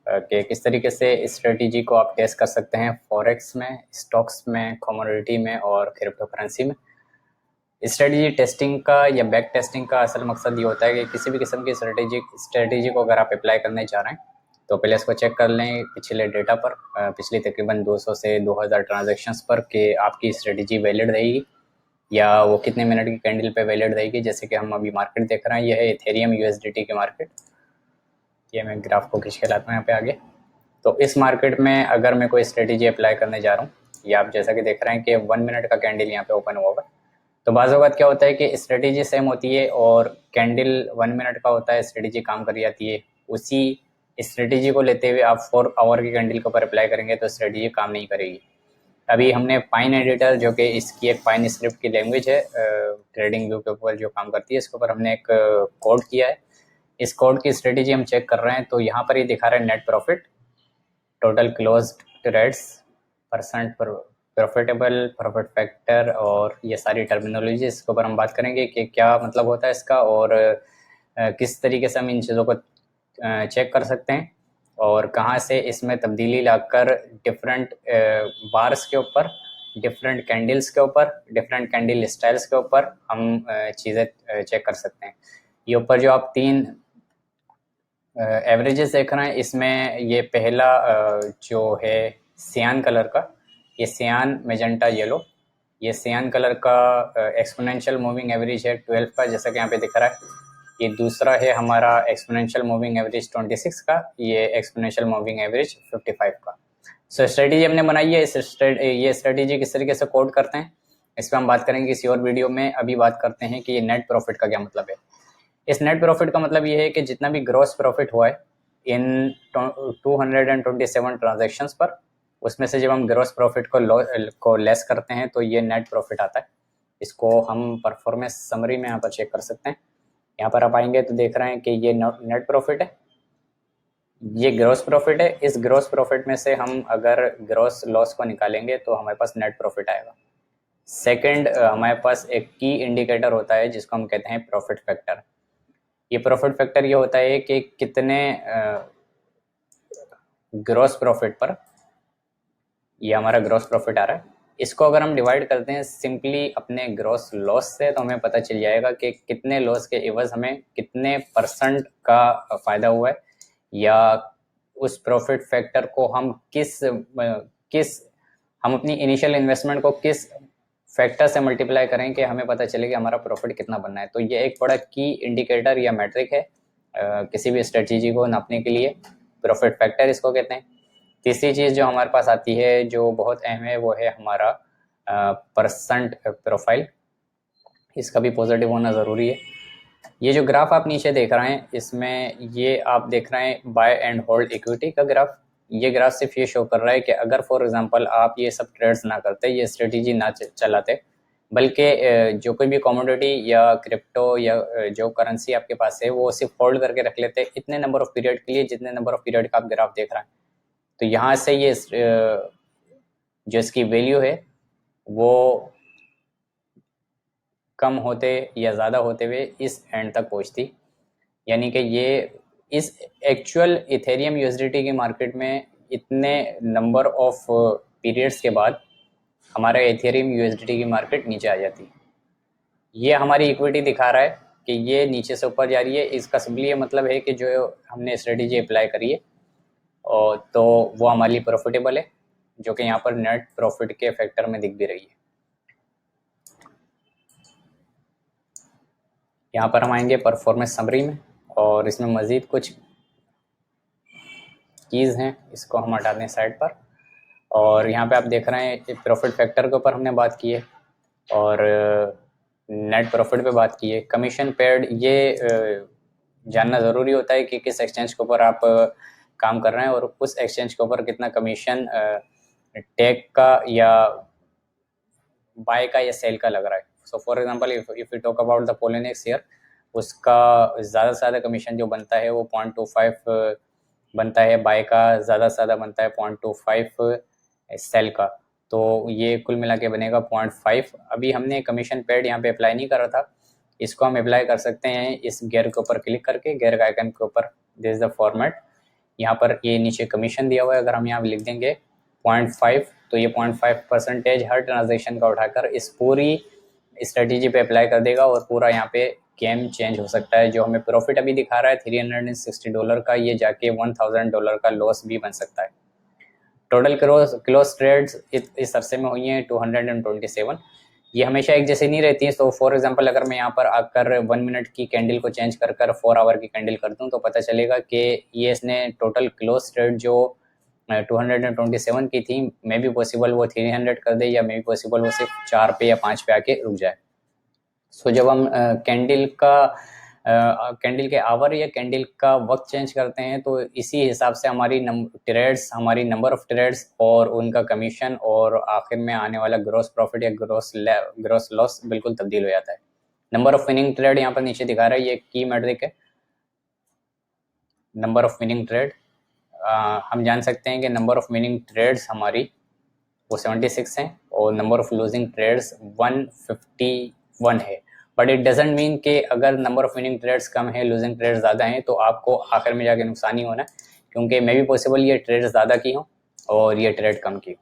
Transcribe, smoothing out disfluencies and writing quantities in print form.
कि किस तरीके से स्ट्रेटेजी को आप टेस्ट कर सकते हैं फॉरेक्स में, स्टॉक्स में, कमोडिटी में और क्रिप्टो करेंसी में। स्ट्रेटेजी टेस्टिंग का या बैक टेस्टिंग का असल मकसद ये होता है कि किसी भी किस्म की स्ट्रेटेजी को अगर आप अप्लाई करने जा रहे हैं तो पहले इसको चेक कर लें पिछले डेटा पर, पिछली तकरीबन 200 से 2000 ट्रांजैक्शंस पर, कि आपकी स्ट्रेटेजी वैलिड रहेगी या वो कितने मिनट की कैंडल पे वैलिड रहेगी। जैसे कि हम अभी मार्केट देख रहे हैं, यह है इथेरियम यूएसडीटी की मार्केट। ये मैं ग्राफ को खींच के लाता हूँ यहाँ पे आगे। तो इस मार्केट में अगर मैं कोई स्ट्रेटेजी अप्लाई करने जा रहा हूँ, या आप जैसा कि देख रहे हैं कि 1 मिनट का कैंडल यहाँ पे ओपन हुआ हुआ है, तो बाज़ औक़ात क्या होता है कि स्ट्रेटेजी सेम होती है और कैंडल 1 मिनट का होता है, स्ट्रेटेजी काम कर जाती है। उसी स्ट्रेटेजी को लेते हुए आप 4 आवर की कैंडल के ऊपर अप्लाई करेंगे तो स्ट्रेटेजी काम नहीं करेगी। अभी हमने पाइन एडिटर, जो कि इसकी एक पाइन स्क्रिप्ट की लैंग्वेज है, ट्रेडिंग व्यू के ऊपर जो काम करती है, इसके ऊपर हमने एक कोड किया है। इस कोड की स्ट्रेटेजी हम चेक कर रहे हैं तो यहाँ पर ये दिखा रहा है net profit, total closed trades, percent profitable, profit factor, और ये सारी टर्मिनोलॉजी इसके ऊपर हम बात करेंगे कि क्या मतलब होता है इसका और किस तरीके से हम इन चीज़ों को चेक कर सकते हैं और कहाँ से इसमें तब्दीली लाकर डिफरेंट बार्स के ऊपर, डिफरेंट कैंडल्स के ऊपर, डिफरेंट कैंडल स्टाइल्स के ऊपर हम चीज़ें चेक कर सकते हैं। ये ऊपर जो आप 3 एवरेजेस देख रहे हैं, इसमें ये पहला जो है सियान कलर का, ये सियान मेजेंटा येलो, ये सियान कलर का एक्सपोनेंशियल मूविंग एवरेज है 12 का, जैसा कि यहाँ पे दिख रहा है। ये दूसरा है हमारा एक्सपोनेंशियल मूविंग एवरेज 26 का, ये एक्सपोनेंशियल मूविंग एवरेज 55 का। सो स्ट्रेटेजी हमने बनाई है। ये स्ट्रेटेजी किस तरीके से कोड करते हैं इस पर हम बात करेंगे किसी और वीडियो में। अभी बात करते हैं कि ये नेट प्रॉफिट का क्या मतलब है। इस नेट प्रॉफिट का मतलब ये है कि जितना भी ग्रॉस प्रॉफिट हुआ है इन 227 ट्रांजैक्शंस पर, उसमें से जब हम ग्रॉस प्रॉफिट को लेस करते हैं तो ये नेट प्रॉफिट आता है। इसको हम परफॉर्मेंस समरी में यहाँ पर चेक कर सकते हैं। यहाँ पर आप आएंगे तो देख रहे हैं कि ये नेट प्रॉफिट है, ये ग्रॉस प्रॉफिट है। इस ग्रॉस प्रॉफिट में से हम अगर ग्रॉस लॉस को निकालेंगे तो हमारे पास नेट प्रॉफिट आएगा। सेकंड, हमारे पास एक की इंडिकेटर होता है जिसको हम कहते हैं प्रॉफिट फैक्टर। ये प्रॉफिट फैक्टर ये होता है कि कितने ग्रॉस प्रॉफिट पर, ये हमारा ग्रॉस प्रॉफिट आ रहा है, इसको अगर हम डिवाइड करते हैं सिंपली अपने ग्रॉस लॉस से तो हमें पता चल जाएगा कि कितने लॉस के एवज हमें कितने % का फ़ायदा हुआ है, या उस प्रॉफिट फैक्टर को हम किस हम अपनी इनिशियल इन्वेस्टमेंट को किस फैक्टर से मल्टीप्लाई करें कि हमें पता चले कि हमारा प्रॉफिट कितना बनना है। तो ये एक बड़ा की इंडिकेटर या मैट्रिक है किसी भी स्ट्रेटेजी को नापने के लिए, प्रॉफिट फैक्टर इसको कहते हैं। तीसरी चीज़ जो हमारे पास आती है जो बहुत अहम है वो है हमारा परसेंट प्रोफाइल। इसका भी पॉजिटिव होना ज़रूरी है। ये जो ग्राफ आप नीचे देख रहे हैं इसमें ये आप देख रहे हैं बाय एंड होल्ड इक्विटी का ग्राफ। ये ग्राफ सिर्फ ये शो कर रहा है कि अगर फॉर एग्जांपल आप ये सब ट्रेड्स ना करते, ये स्ट्रेटेजी ना चलाते, बल्कि जो कोई भी कमोडिटी या क्रिप्टो या जो करेंसी आपके पास है वो सिर्फ होल्ड करके रख लेते इतने नंबर ऑफ पीरियड के लिए जितने नंबर ऑफ पीरियड का आप ग्राफ देख रहे हैं, तो यहाँ से ये जो इसकी वैल्यू है वो कम होते या ज़्यादा होते हुए इस एंड तक पहुँचती। यानी कि ये इस एक्चुअल इथेरियम यूएसडीटी की मार्केट में इतने नंबर ऑफ पीरियड्स के बाद हमारा इथेरियम यूएसडीटी की मार्केट नीचे आ जाती है। ये हमारी इक्विटी दिखा रहा है कि ये नीचे से ऊपर जा रही है। इसका सिंपली ये मतलब है कि जो हमने स्ट्रेटेजी अप्लाई करी है और तो वो हमारे लिए प्रॉफिटेबल है, जो कि यहाँ पर नेट प्रॉफिट के फैक्टर में दिख भी रही है। यहाँ पर हम आएंगे परफॉर्मेंस समरी में और इसमें मज़ीद कुछ कीज़ हैं, इसको हम हटा दें साइड पर। और यहाँ पे आप देख रहे हैं प्रॉफिट फैक्टर के ऊपर हमने बात की है और नेट प्रॉफिट पे बात की है। कमीशन पेड ये जानना ज़रूरी होता है कि किस एक्सचेंज के ऊपर आप काम कर रहे हैं और उस एक्सचेंज के ऊपर कितना कमीशन टेक का या बाय का या सेल का लग रहा है। So for example if you talk about the Polinex share, उसका ज़्यादा से ज़्यादा कमीशन जो बनता है वो 0.25 बनता है, बाय का ज़्यादा से ज़्यादा बनता है 0.25 सेल का, तो ये कुल मिला के बनेगा 0.5। अभी हमने कमीशन पेड यहाँ पे अप्लाई नहीं करा था, इसको हम अप्लाई कर सकते हैं इस गेयर के ऊपर क्लिक करके, गेयर का आइकन के ऊपर। This is the format. यहाँ पर ये नीचे कमीशन दिया हुआ है, अगर हम यहाँ लिख देंगे 0.5 तो ये 0.5% हर ट्रांजेक्शन का उठाकर इस पूरी स्ट्रेटेजी पे अप्लाई कर देगा और पूरा यहाँ पे गेम चेंज हो सकता है। जो हमें प्रॉफिट अभी दिखा रहा है $360 का, ये जाके $1000 का लॉस भी बन सकता है। टोटल क्लोज ट्रेड्स इस अरसे में हुई हैं 227। ये हमेशा एक जैसी नहीं रहती है। तो फॉर एग्जांपल अगर मैं यहाँ पर आकर 1 मिनट की कैंडल को चेंज कर 4 आवर की कैंडल कर दूँ तो पता चलेगा कि ये इसने टोटल क्लोज ट्रेड जो 227 की थी, मे भी पॉसिबल वो 300 कर दे, या मे भी पॉसिबल वो सिर्फ 4 पे या 5 पे आके रुक जाए। सो जब हम कैंडल के आवर या कैंडल का वक्त चेंज करते हैं तो इसी हिसाब से हमारी नंबर ऑफ ट्रेड्स और उनका कमीशन और आखिर में आने वाला ग्रॉस प्रॉफिट या ग्रॉस लॉस बिल्कुल तब्दील हो जाता है। नंबर ऑफ विनिंग ट्रेड यहाँ पर नीचे दिखा रहा है, ये की मेट्रिक है, नंबर ऑफ विनिंग ट्रेड। हम जान सकते हैं कि नंबर ऑफ विनिंग ट्रेड्स हमारी वो 76 हैं और नंबर ऑफ लूजिंग ट्रेड्स 151 है। बट इट डजेंट मीन कि अगर नंबर ऑफ विनिंग ट्रेड्स कम है, लूजिंग ट्रेड्स ज़्यादा हैं तो आपको आखिर में जाके नुकसान ही होना है, क्योंकि मे भी पॉसिबल ये ट्रेड्स ज़्यादा की हों और ये ट्रेड कम की हो।